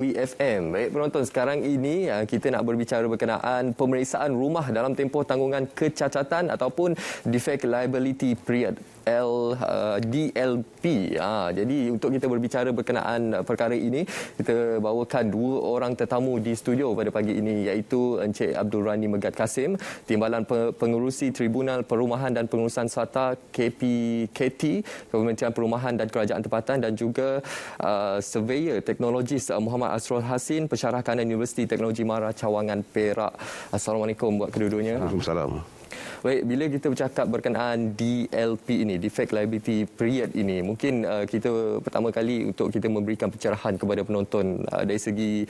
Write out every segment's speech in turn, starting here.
FM. Baik penonton, sekarang ini kita nak berbicara berkenaan pemeriksaan rumah dalam tempoh tanggungan kecacatan ataupun Defect Liability Period DLP. Jadi untuk kita berbicara berkenaan perkara ini, kita bawakan dua orang tetamu di studio pada pagi ini, iaitu Encik Abdul Rani Megat Kasim, Timbalan Pengurusi Tribunal Perumahan dan Pengurusan Swata KPKT, Kementerian Perumahan dan Kerajaan Tempatan, dan juga Surveyor Teknologis Muhammad Asrul Hasin, Pensyarah Kanan Universiti Teknologi Mara Cawangan Perak. Assalamualaikum buat kedua-duanya. Waalaikumsalam. Baik, bila kita bercakap berkenaan DLP ini, Defect Liability Period ini, mungkin kita pertama kali untuk kita memberikan pencerahan kepada penonton dari segi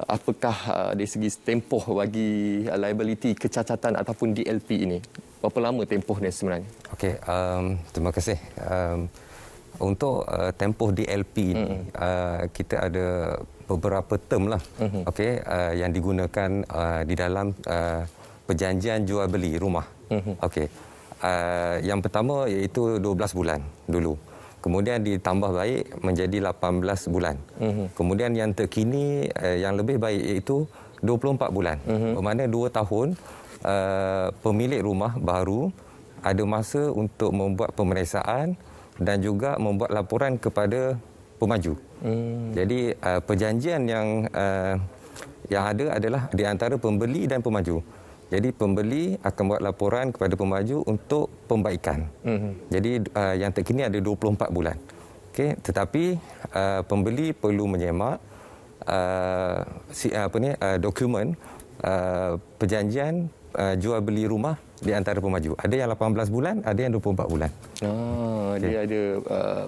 apakah dari segi tempoh bagi liability kecacatan ataupun DLP ini. Berapa lama tempohnya sebenarnya? Okey, terima kasih. Untuk tempoh DLP ini, kita ada beberapa term lah, okey, yang digunakan di dalam perjanjian jual beli rumah. Okey, yang pertama iaitu 12 bulan dulu. Kemudian ditambah baik menjadi 18 bulan. Kemudian yang terkini yang lebih baik iaitu 24 bulan. Bermakna 2 tahun pemilik rumah baru ada masa untuk membuat pemeriksaan dan juga membuat laporan kepada pemaju. Jadi perjanjian yang ada adalah di antara pembeli dan pemaju. Jadi pembeli akan buat laporan kepada pemaju untuk pembaikan. Jadi yang terkini ada 24 bulan. Okey, tetapi pembeli perlu menyemak dokumen perjanjian jual beli rumah di antara pemaju. Ada yang 18 bulan, ada yang 24 bulan. Dia ada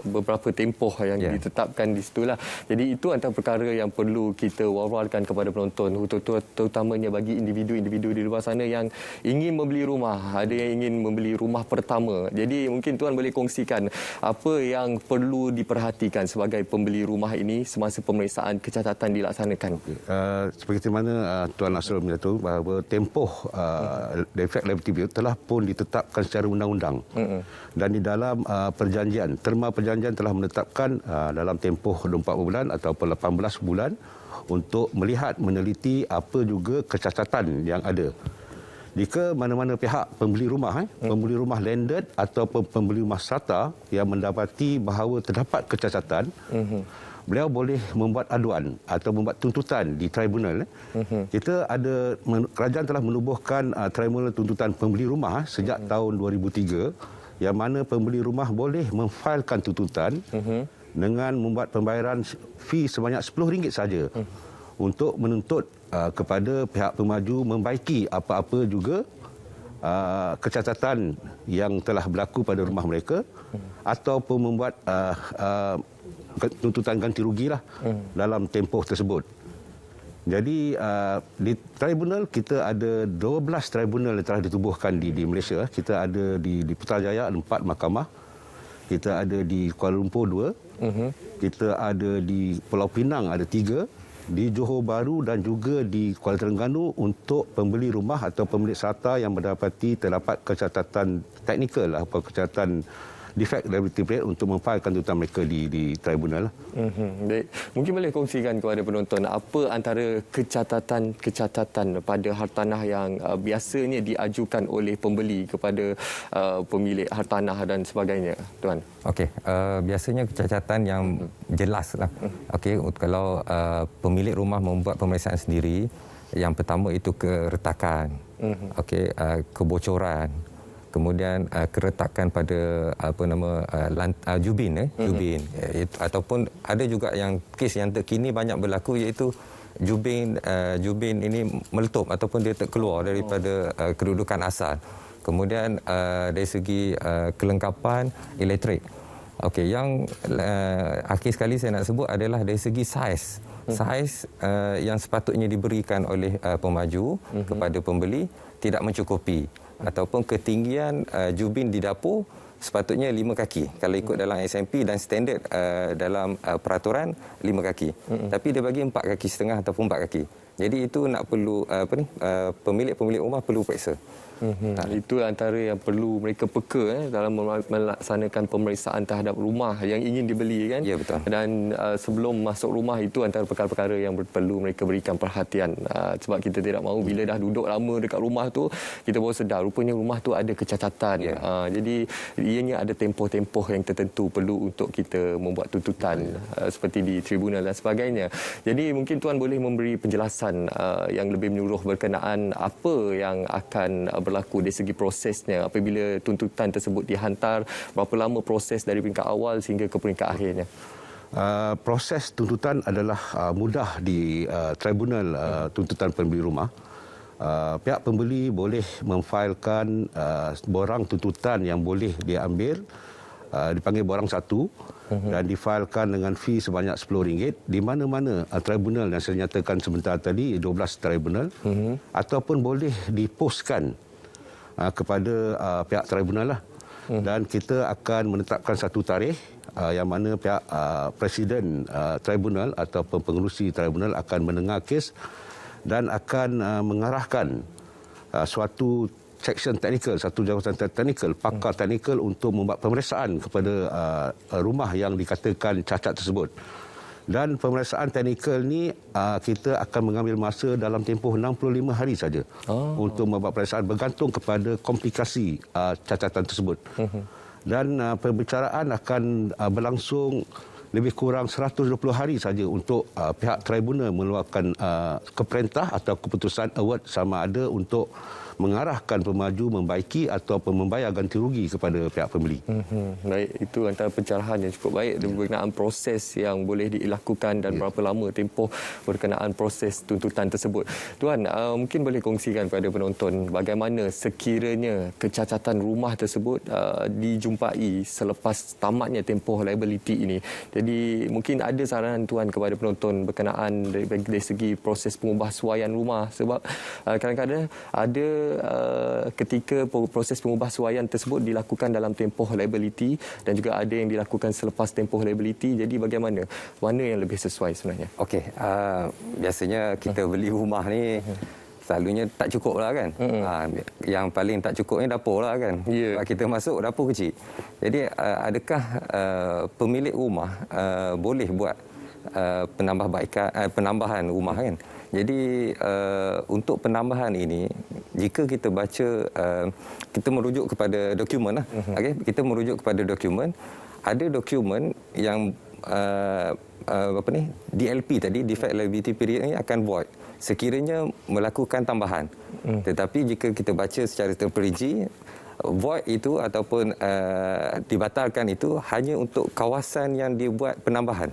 beberapa tempoh yang ditetapkan di situlah. Jadi itu antara perkara yang perlu kita war-warkan kepada penonton, terutamanya bagi individu-individu di luar sana yang ingin membeli rumah, ada yang ingin membeli rumah pertama. Jadi mungkin Tuan boleh kongsikan apa yang perlu diperhatikan sebagai pembeli rumah ini semasa pemeriksaan kecacatan dilaksanakan. Seperti mana Tuan Asrul menyatakan bahawa tempoh defect liability telah pun ditetapkan secara undang-undang. Dan di dalam perjanjian, terma perjanjian telah menetapkan dalam tempoh 24 bulan ataupun 18 bulan untuk melihat, meneliti apa juga kecacatan yang ada. Jika mana-mana pihak pembeli rumah, pembeli rumah landed ataupun pembeli rumah strata yang mendapati bahawa terdapat kecacatan, beliau boleh membuat aduan atau membuat tuntutan di tribunal. Kerajaan telah menubuhkan tribunal tuntutan pembeli rumah sejak tahun 2003, yang mana pembeli rumah boleh memfailkan tuntutan dengan membuat pembayaran fee sebanyak RM10 saja untuk menuntut kepada pihak pemaju membaiki apa-apa juga kecacatan yang telah berlaku pada rumah mereka, ataupun membuat tuntutan ganti rugilah dalam tempoh tersebut. Jadi di tribunal kita ada 12 tribunal yang telah ditubuhkan di Malaysia. Kita ada di Putrajaya 4 mahkamah. Kita ada di Kuala Lumpur 2. Kita ada di Pulau Pinang ada 3. Di Johor Bahru dan juga di Kuala Terengganu untuk pembeli rumah atau pemilik serta yang mendapati terdapat kecacatan teknikal atau kecacatan defect liability period untuk memfailkan tuntutan mereka di tribunal. Baik. Mungkin boleh kongsikan kepada penonton apa antara kecacatan pada hartanah yang biasanya diajukan oleh pembeli kepada pemilik hartanah dan sebagainya, Tuan? Okey, biasanya kecacatan yang jelas lah. Okey, kalau pemilik rumah membuat pemeriksaan sendiri, yang pertama itu keretakan, okey, kebocoran. Kemudian keretakan pada jubin, ataupun ada juga yang kes yang terkini banyak berlaku, iaitu jubin ini meletup ataupun dia terkeluar daripada kedudukan asal. Kemudian dari segi kelengkapan elektrik. Okey, yang akhir sekali saya nak sebut adalah dari segi saiz. Saiz yang sepatutnya diberikan oleh pemaju kepada pembeli tidak mencukupi, ataupun ketinggian jubin di dapur sepatutnya 5 kaki kalau ikut dalam SMP dan standard dalam peraturan 5 kaki. Tapi dia bagi 4 kaki setengah ataupun 4 kaki. Jadi itu nak perlu pemilik-pemilik rumah perlu periksa. Itu antara yang perlu mereka peka dalam melaksanakan pemeriksaan terhadap rumah yang ingin dibeli kan. Ya, betul. Dan sebelum masuk rumah itu antara perkara-perkara yang perlu mereka berikan perhatian. Sebab kita tidak mahu bila dah duduk lama dekat rumah tu kita baru sedar rupanya rumah tu ada kecacatan. Ya. Jadi ianya ada tempoh-tempoh yang tertentu perlu untuk kita membuat tuntutan seperti di tribunal dan sebagainya. Jadi mungkin tuan boleh memberi penjelasan yang lebih menyeluruh berkenaan apa yang akan berlaku dari segi prosesnya apabila tuntutan tersebut dihantar, berapa lama proses dari peringkat awal sehingga ke peringkat akhirnya. Proses tuntutan adalah mudah di tribunal tuntutan pembeli rumah. Pihak pembeli boleh memfailkan borang tuntutan yang boleh diambil, dipanggil borang satu, dan difailkan dengan fee sebanyak RM10 di mana-mana tribunal yang saya nyatakan sebentar tadi, 12 tribunal, ataupun boleh dipostkan kepada pihak tribunal lah. Dan kita akan menetapkan satu tarikh yang mana pihak presiden tribunal ataupun pengerusi tribunal akan mendengar kes dan akan mengarahkan suatu section teknikal, satu jawatan teknikal, pakar teknikal untuk membuat pemeriksaan kepada rumah yang dikatakan cacat tersebut. Dan pemeriksaan teknikal ni kita akan mengambil masa dalam tempoh 65 hari saja untuk membuat pemeriksaan bergantung kepada komplikasi cacatan tersebut. Dan perbicaraan akan berlangsung lebih kurang 120 hari saja untuk pihak tribunal mengeluarkan keperintah atau keputusan award sama ada untuk mengarahkan pemaju membaiki ataupun membayar ganti rugi kepada pihak pembeli. Baik, itu antara pencerahan yang cukup baik berkenaan proses yang boleh dilakukan dan berapa lama tempoh berkenaan proses tuntutan tersebut. Tuan, mungkin boleh kongsikan kepada penonton bagaimana sekiranya kecacatan rumah tersebut dijumpai selepas tamatnya tempoh liability ini. Jadi mungkin ada saranan tuan kepada penonton berkenaan dari segi proses pengubahsuaian rumah, sebab kadang-kadang ada ketika proses pengubahsuaian tersebut dilakukan dalam tempoh liability dan juga ada yang dilakukan selepas tempoh liability. Jadi bagaimana? Mana yang lebih sesuai sebenarnya? Okey, biasanya kita beli rumah ni selalunya tak cukup lah kan. Yang paling tak cukupnya dapur lah kan. Sebab kita masuk dapur kecil. Jadi adakah pemilik rumah boleh buat penambahan rumah kan? Jadi untuk penambahan ini, jika kita baca, kita merujuk kepada dokumen lah. Okay? Kita merujuk kepada dokumen. Ada dokumen yang DLP tadi, defect liability period ini akan void sekiranya melakukan tambahan. Tetapi jika kita baca secara terperinci, void itu ataupun dibatalkan itu hanya untuk kawasan yang dibuat penambahan.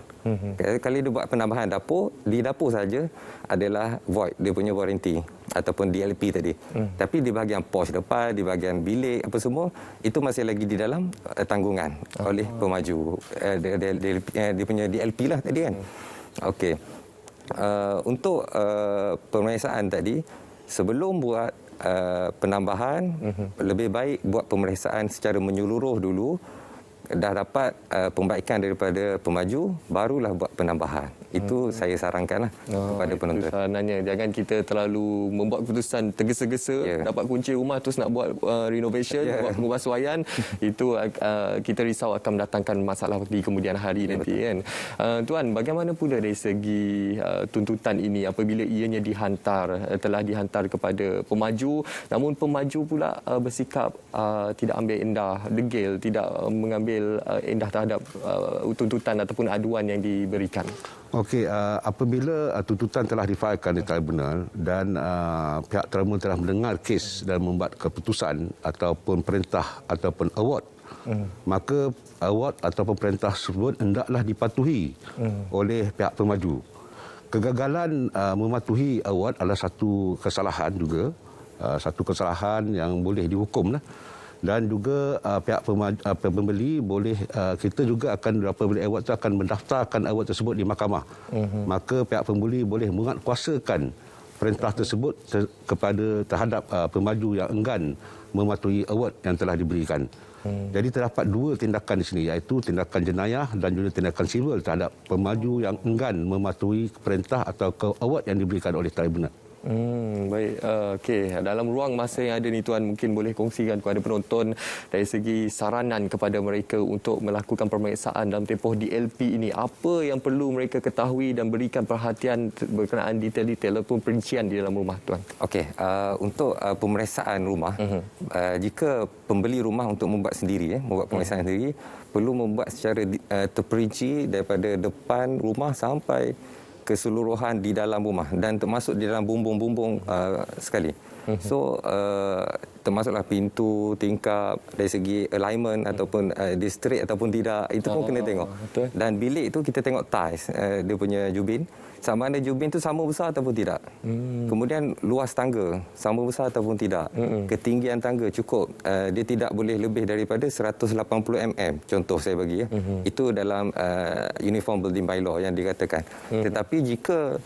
Kalau dia buat penambahan dapur, di dapur saja adalah void, dia punya warranty ataupun DLP tadi. Tapi di bahagian pos depan, di bahagian bilik apa semua, itu masih lagi di dalam tanggungan oleh pemaju. Dia punya DLP lah tadi kan. Okey. Untuk pemeriksaan tadi, sebelum buat penambahan, lebih baik buat pemeriksaan secara menyeluruh dulu. Dah dapat pembaikan daripada pemaju, barulah buat penambahan. Itu saya sarankanlah kepada penonton. Saranannya, jangan kita terlalu membuat keputusan tergesa-gesa, dapat kunci rumah terus nak buat renovation, buat pengubahsuaian, itu kita risau akan mendatangkan masalah di kemudian hari nanti kan. Tuan, bagaimana pula dari segi tuntutan ini apabila ianya telah dihantar kepada pemaju, namun pemaju pula bersikap tidak ambil endah, degil, tidak mengambil endah terhadap tuntutan ataupun aduan yang diberikan. Okey, apabila tuntutan telah difailkan di tribunal dan pihak tribunal telah mendengar kes dan membuat keputusan ataupun perintah ataupun award, maka award ataupun perintah tersebut hendaklah dipatuhi oleh pihak pemaju. Kegagalan mematuhi award adalah satu kesalahan juga, satu kesalahan yang boleh dihukum lah. Dan juga pihak pembeli boleh, kita juga akan apabila award itu akan mendaftarkan award tersebut di mahkamah. Maka pihak pembeli boleh menguatkuasakan perintah tersebut terhadap pemaju yang enggan mematuhi award yang telah diberikan. Jadi terdapat dua tindakan di sini, iaitu tindakan jenayah dan juga tindakan sivil terhadap pemaju yang enggan mematuhi perintah atau award yang diberikan oleh tribunal. Baik. Okey. Dalam ruang masa yang ada ni Tuan, mungkin boleh kongsikan kepada penonton dari segi saranan kepada mereka untuk melakukan pemeriksaan dalam tempoh DLP ini. Apa yang perlu mereka ketahui dan berikan perhatian berkenaan detail-detail ataupun perincian di dalam rumah Tuan? Okey, untuk pemeriksaan rumah, jika pembeli rumah untuk membuat sendiri, membuat pemeriksaan sendiri, perlu membuat secara terperinci daripada depan rumah sampai keseluruhan di dalam rumah dan termasuk di dalam bumbung-bumbung sekali. So termasuklah pintu, tingkap, dari segi alignment ataupun distrik ataupun tidak, itu pun kena tengok. Betul. Dan bilik itu kita tengok tiles, dia punya jubin, sama ada jubin itu sama besar ataupun tidak. Kemudian luas tangga sama besar ataupun tidak. Ketinggian tangga cukup, dia tidak boleh lebih daripada 180 mm. Contoh saya bagi ya. Itu dalam Uniform Building Bylaw yang dikatakan. Tetapi jika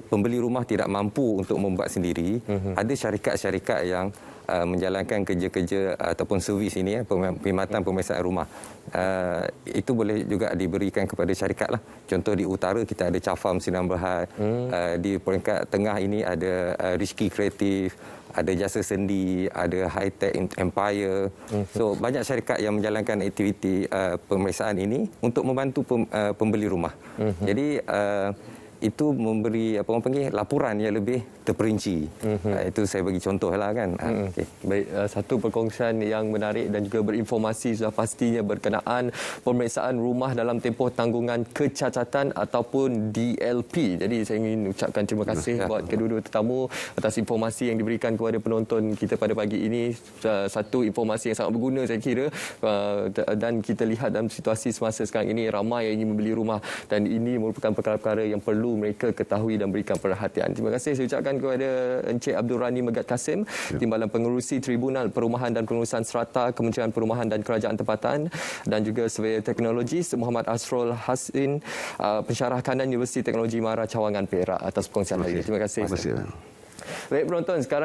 pembeli rumah tidak mampu untuk membuat sendiri, ada syarikat-syarikat yang menjalankan kerja-kerja ataupun servis ini, perkhidmatan pemeriksaan rumah. Itu boleh juga diberikan kepada syarikat lah. Contoh di utara kita ada Cafam Sinar Berhad, di peringkat tengah ini ada Rizki Kreatif, ada Jasa Sendi, ada High Tech Empire. So banyak syarikat yang menjalankan aktiviti pemeriksaan ini untuk membantu pembeli rumah. Jadi itu memberi apa orang panggil laporan yang lebih terperinci. Itu saya bagi contohlah kan. Okay. Baik, satu perkongsian yang menarik dan juga berinformasi sudah pastinya berkenaan pemeriksaan rumah dalam tempoh tanggungan kecacatan ataupun DLP. Jadi saya ingin ucapkan terima kasih buat kedua-dua tetamu atas informasi yang diberikan kepada penonton kita pada pagi ini. Satu informasi yang sangat berguna saya kira, dan kita lihat dalam situasi semasa sekarang ini ramai yang ingin membeli rumah dan ini merupakan perkara-perkara yang perlu mereka ketahui dan berikan perhatian. Terima kasih saya ucapkan kepada Encik Abdul Rani Megat Kasim, Timbalan Pengerusi Tribunal Perumahan dan Pengurusan Serata Kementerian Perumahan dan Kerajaan Tempatan, dan juga Surveyor Teknologis Muhammad Asrul Hasin, Pensyarah Kanan Universiti Teknologi Mahara Cawangan Perak atas perkongsian hari ini. Terima kasih. Terima kasih. Baik penonton, sekarang